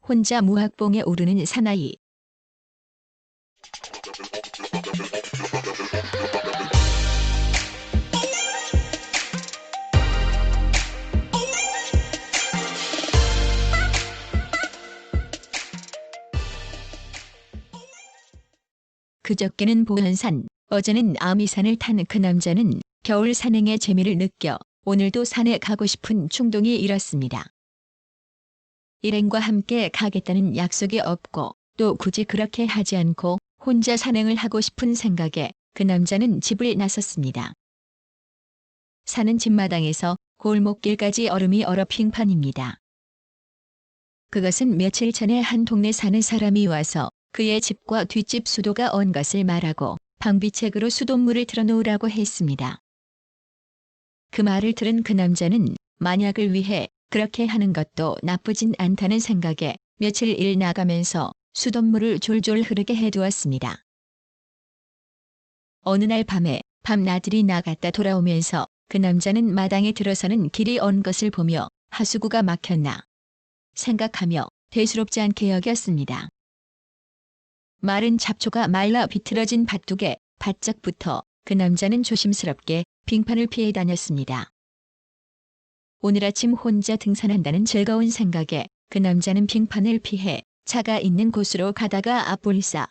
혼자 무학봉에 오르는 사나이. 그저께는 보현산, 어제는 아미산을 탄 그 남자는 겨울 산행의 재미를 느껴 오늘도 산에 가고 싶은 충동이 일었습니다. 일행과 함께 가겠다는 약속이 없고 또 굳이 그렇게 하지 않고 혼자 산행을 하고 싶은 생각에 그 남자는 집을 나섰습니다. 산은 집마당에서 골목길까지 얼음이 얼어 빙판입니다. 그것은 며칠 전에 한 동네 사는 사람이 와서 그의 집과 뒷집 수도가 언 것을 말하고 방비책으로 수돗물을 틀어놓으라고 했습니다. 그 말을 들은 그 남자는 만약을 위해 그렇게 하는 것도 나쁘진 않다는 생각에 며칠 일 나가면서 수돗물을 졸졸 흐르게 해두었습니다. 어느 날 밤에 밤나들이 나갔다 돌아오면서 그 남자는 마당에 들어서는 길이 언 것을 보며 하수구가 막혔나 생각하며 대수롭지 않게 여겼습니다. 마른 잡초가 말라 비틀어진 밭둑에 바짝 붙어 그 남자는 조심스럽게 빙판을 피해 다녔습니다. 오늘 아침 혼자 등산한다는 즐거운 생각에 그 남자는 빙판을 피해 차가 있는 곳으로 가다가 앞불싸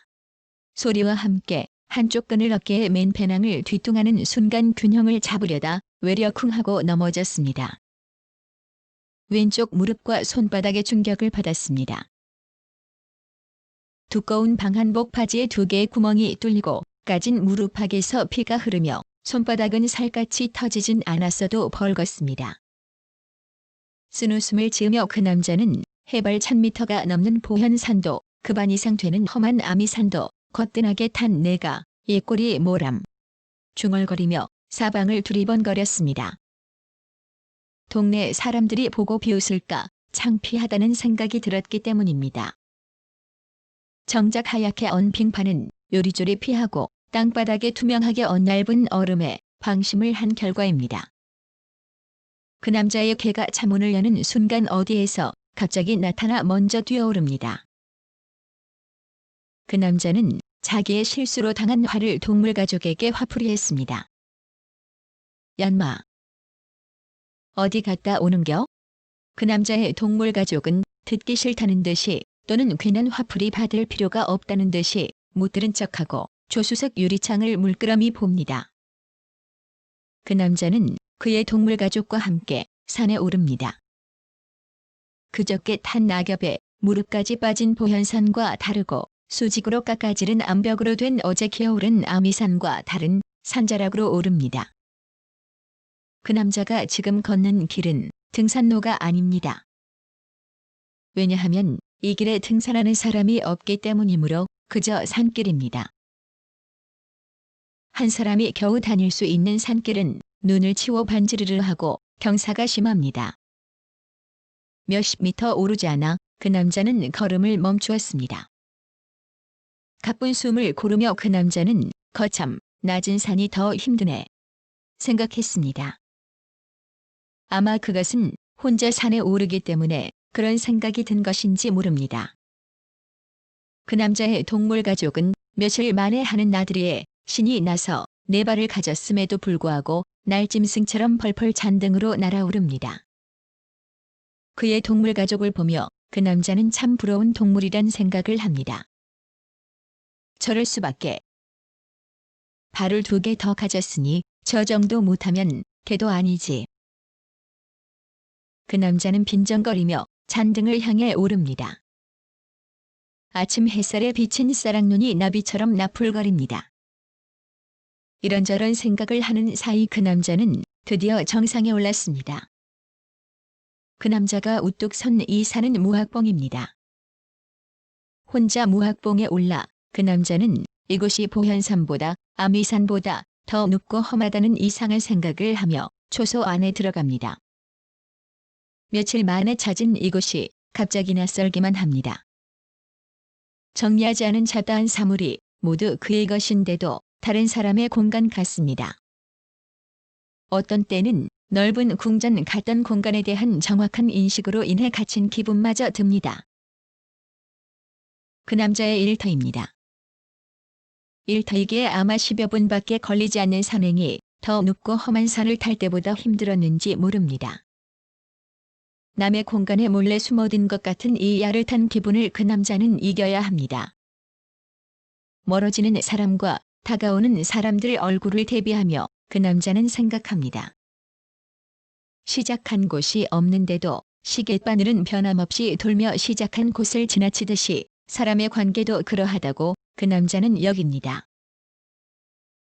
소리와 함께 한쪽 끈을 어깨에 맨 배낭을 뒤뚱하는 순간 균형을 잡으려다 외려 쿵 하고 넘어졌습니다. 왼쪽 무릎과 손바닥에 충격을 받았습니다. 두꺼운 방한복 바지에 2개의 구멍이 뚫리고 까진 무릎팍에서 피가 흐르며 손바닥은 살갗이 터지진 않았어도 벌겋습니다. 쓴웃음을 지으며 그 남자는 해발 1000m가 넘는 보현산도 그 반 이상 되는 험한 아미산도 거뜬하게 탄 내가 이 꼴이 뭐람 중얼거리며 사방을 두리번거렸습니다. 동네 사람들이 보고 비웃을까 창피하다는 생각이 들었기 때문입니다. 정작 하얗게 언 빙판은 요리조리 피하고 땅바닥에 투명하게 언 얇은 얼음에 방심을 한 결과입니다. 그 남자의 개가 차문을 여는 순간 어디에서 갑자기 나타나 먼저 뛰어오릅니다. 그 남자는 자기의 실수로 당한 화를 동물가족에게 화풀이했습니다. 얀마, 어디 갔다 오는겨? 그 남자의 동물가족은 듣기 싫다는 듯이 또는 괜한 화풀이 받을 필요가 없다는 듯이 못 들은 척하고 조수석 유리창을 물끄러미 봅니다. 그 남자는 그의 동물가족과 함께 산에 오릅니다. 그저께 탄 낙엽에 무릎까지 빠진 보현산과 다르고 수직으로 깎아지른 암벽으로 된 어제 기어오른 아미산과 다른 산자락으로 오릅니다. 그 남자가 지금 걷는 길은 등산로가 아닙니다. 왜냐하면 이 길에 등산하는 사람이 없기 때문이므로 그저 산길입니다. 한 사람이 겨우 다닐 수 있는 산길은 눈을 치워 반지르르 하고 경사가 심합니다. 몇십 미터 오르지 않아 그 남자는 걸음을 멈추었습니다. 가쁜 숨을 고르며 그 남자는 거참 낮은 산이 더 힘드네 생각했습니다. 아마 그것은 혼자 산에 오르기 때문에 그런 생각이 든 것인지 모릅니다. 그 남자의 동물가족은 며칠 만에 하는 나들이에 신이 나서 4발을 가졌음에도 불구하고 날짐승처럼 펄펄 잔등으로 날아오릅니다. 그의 동물가족을 보며 그 남자는 참 부러운 동물이란 생각을 합니다. 저럴 수밖에. 발을 2개 더 가졌으니 저 정도 못하면 개도 아니지. 그 남자는 빈정거리며 잔등을 향해 오릅니다. 아침 햇살에 비친 쌀랑눈이 나비처럼 나풀거립니다. 이런저런 생각을 하는 사이 그 남자는 드디어 정상에 올랐습니다. 그 남자가 우뚝 선 이 산은 무학봉입니다. 혼자 무학봉에 올라 그 남자는 이곳이 보현산보다 아미산보다 더 높고 험하다는 이상한 생각을 하며 초소 안에 들어갑니다. 며칠 만에 찾은 이곳이 갑자기 낯설기만 합니다. 정리하지 않은 잡다한 사물이 모두 그의 것인데도 다른 사람의 공간 같습니다. 어떤 때는 넓은 궁전 같던 공간에 대한 정확한 인식으로 인해 갇힌 기분마저 듭니다. 그 남자의 일터입니다. 일터이기에 아마 10여 분밖에 걸리지 않는 산행이 더 높고 험한 산을 탈 때보다 힘들었는지 모릅니다. 남의 공간에 몰래 숨어든 것 같은 이 야릇한 기분을 그 남자는 이겨야 합니다. 멀어지는 사람과 다가오는 사람들 얼굴을 대비하며 그 남자는 생각합니다. 시작한 곳이 없는데도 시계바늘은 변함없이 돌며 시작한 곳을 지나치듯이 사람의 관계도 그러하다고 그 남자는 여깁니다.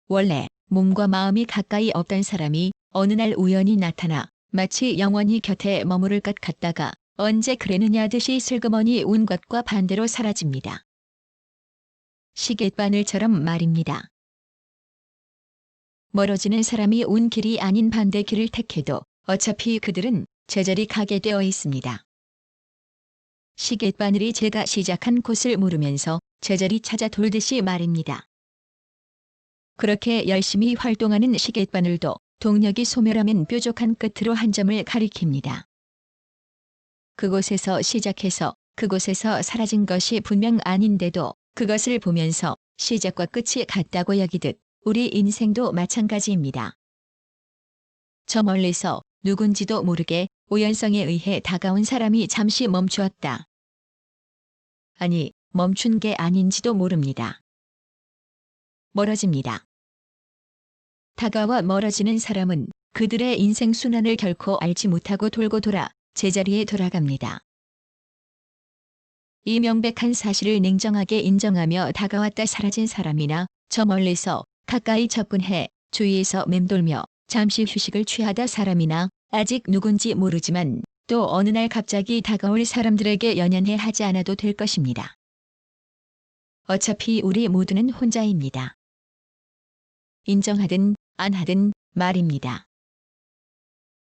원래 몸과 마음이 가까이 없던 사람이 어느 날 우연히 나타나 마치 영원히 곁에 머무를 것 같다가 언제 그랬느냐 듯이 슬그머니 운 것과 반대로 사라집니다. 시계바늘처럼 말입니다. 멀어지는 사람이 온 길이 아닌 반대 길을 택해도 어차피 그들은 제자리 가게 되어 있습니다. 시계바늘이 제가 시작한 곳을 물으면서 제자리 찾아 돌듯이 말입니다. 그렇게 열심히 활동하는 시계바늘도 동력이 소멸하면 뾰족한 끝으로 한 점을 가리킵니다. 그곳에서 시작해서 그곳에서 사라진 것이 분명 아닌데도 그것을 보면서 시작과 끝이 같다고 여기듯 우리 인생도 마찬가지입니다. 저 멀리서 누군지도 모르게 우연성에 의해 다가온 사람이 잠시 멈추었다. 아니, 멈춘 게 아닌지도 모릅니다. 멀어집니다. 다가와 멀어지는 사람은 그들의 인생 순환을 결코 알지 못하고 돌고 돌아 제자리에 돌아갑니다. 이 명백한 사실을 냉정하게 인정하며 다가왔다 사라진 사람이나 저 멀리서 가까이 접근해 주위에서 맴돌며 잠시 휴식을 취하다 사람이나 아직 누군지 모르지만 또 어느 날 갑자기 다가올 사람들에게 연연해 하지 않아도 될 것입니다. 어차피 우리 모두는 혼자입니다. 인정하든 안 하든 말입니다.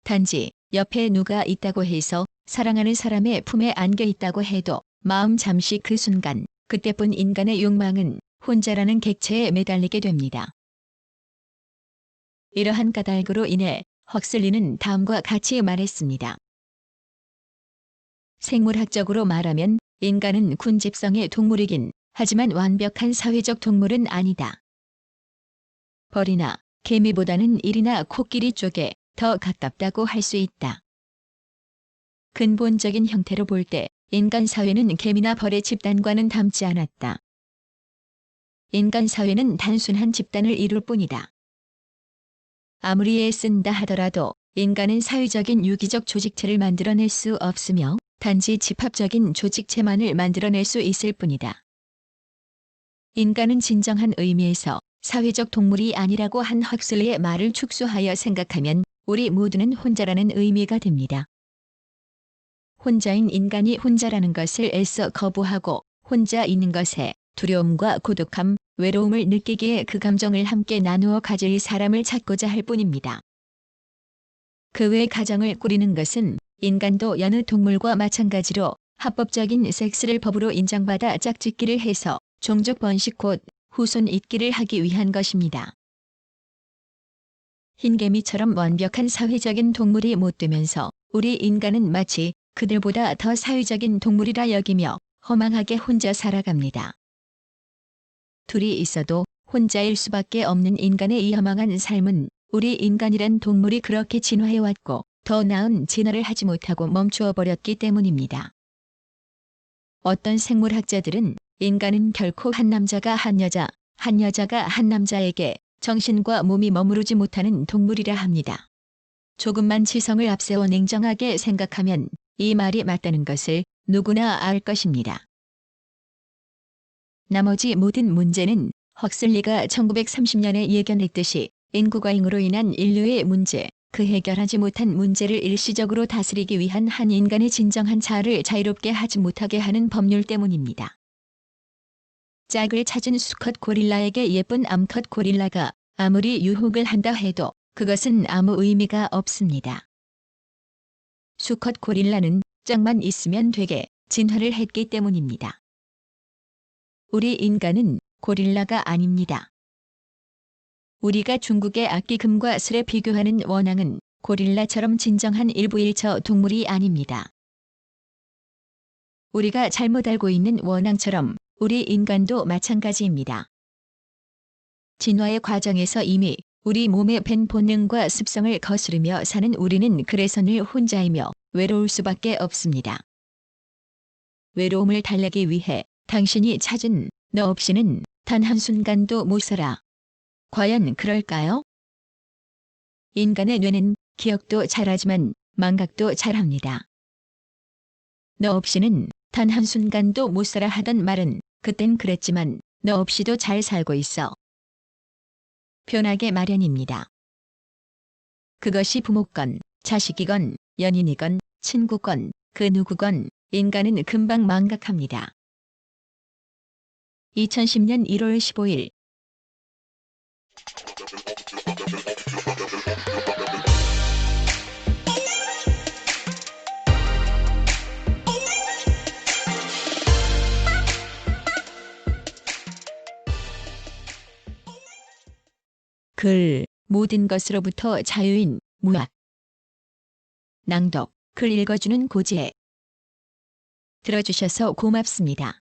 단지 옆에 누가 있다고 해서 사랑하는 사람의 품에 안겨 있다고 해도 마음 잠시 그 순간 그때뿐 인간의 욕망은 혼자라는 객체에 매달리게 됩니다. 이러한 까닭으로 인해 헉슬리는 다음과 같이 말했습니다. 생물학적으로 말하면 인간은 군집성의 동물이긴 하지만 완벽한 사회적 동물은 아니다. 벌이나 개미보다는 일이나 코끼리 쪽에 더 가깝다고 할 수 있다. 근본적인 형태로 볼 때 인간 사회는 개미나 벌의 집단과는 닮지 않았다. 인간 사회는 단순한 집단을 이룰 뿐이다. 아무리 애쓴다 하더라도 인간은 사회적인 유기적 조직체를 만들어낼 수 없으며 단지 집합적인 조직체만을 만들어낼 수 있을 뿐이다. 인간은 진정한 의미에서 사회적 동물이 아니라고 한 헉슬리의 말을 축소하여 생각하면 우리 모두는 혼자라는 의미가 됩니다. 혼자인 인간이 혼자라는 것을 애써 거부하고 혼자 있는 것에 두려움과 고독함, 외로움을 느끼기에 그 감정을 함께 나누어 가질 사람을 찾고자 할 뿐입니다. 그 외 가정을 꾸리는 것은 인간도 여느 동물과 마찬가지로 합법적인 섹스를 법으로 인정받아 짝짓기를 해서 종족 번식 곧 후손 잇기를 하기 위한 것입니다. 흰개미처럼 완벽한 사회적인 동물이 못 되면서 우리 인간은 마치 그들보다 더 사회적인 동물이라 여기며 허망하게 혼자 살아갑니다. 둘이 있어도 혼자일 수밖에 없는 인간의 이 허망한 삶은 우리 인간이란 동물이 그렇게 진화해왔고 더 나은 진화를 하지 못하고 멈추어 버렸기 때문입니다. 어떤 생물학자들은 인간은 결코 한 남자가 한 여자, 한 여자가 한 남자에게 정신과 몸이 머무르지 못하는 동물이라 합니다. 조금만 지성을 앞세워 냉정하게 생각하면 이 말이 맞다는 것을 누구나 알 것입니다. 나머지 모든 문제는 헉슬리가 1930년에 예견했듯이 인구 과잉으로 인한 인류의 문제, 그 해결하지 못한 문제를 일시적으로 다스리기 위한 한 인간의 진정한 자아를 자유롭게 하지 못하게 하는 법률 때문입니다. 짝을 찾은 수컷 고릴라에게 예쁜 암컷 고릴라가 아무리 유혹을 한다 해도 그것은 아무 의미가 없습니다. 수컷 고릴라는 짝만 있으면 되게 진화를 했기 때문입니다. 우리 인간은 고릴라가 아닙니다. 우리가 중국의 악기 금과 슬에 비교하는 원앙은 고릴라처럼 진정한 일부일처 동물이 아닙니다. 우리가 잘못 알고 있는 원앙처럼 우리 인간도 마찬가지입니다. 진화의 과정에서 이미 우리 몸에 밴 본능과 습성을 거스르며 사는 우리는 그래서 늘 혼자이며 외로울 수밖에 없습니다. 외로움을 달래기 위해 당신이 찾은 너 없이는 단 한순간도 못 살아. 과연 그럴까요? 인간의 뇌는 기억도 잘하지만 망각도 잘합니다. 너 없이는 단 한순간도 못 살아 하던 말은 그땐 그랬지만 너 없이도 잘 살고 있어. 변하게 마련입니다. 그것이 부모건, 자식이건, 연인이건, 친구건, 그 누구건 인간은 금방 망각합니다. 2010년 1월 15일 글, 모든 것으로부터 자유인 무학. 낭독, 글 읽어주는 고지혜. 들어주셔서 고맙습니다.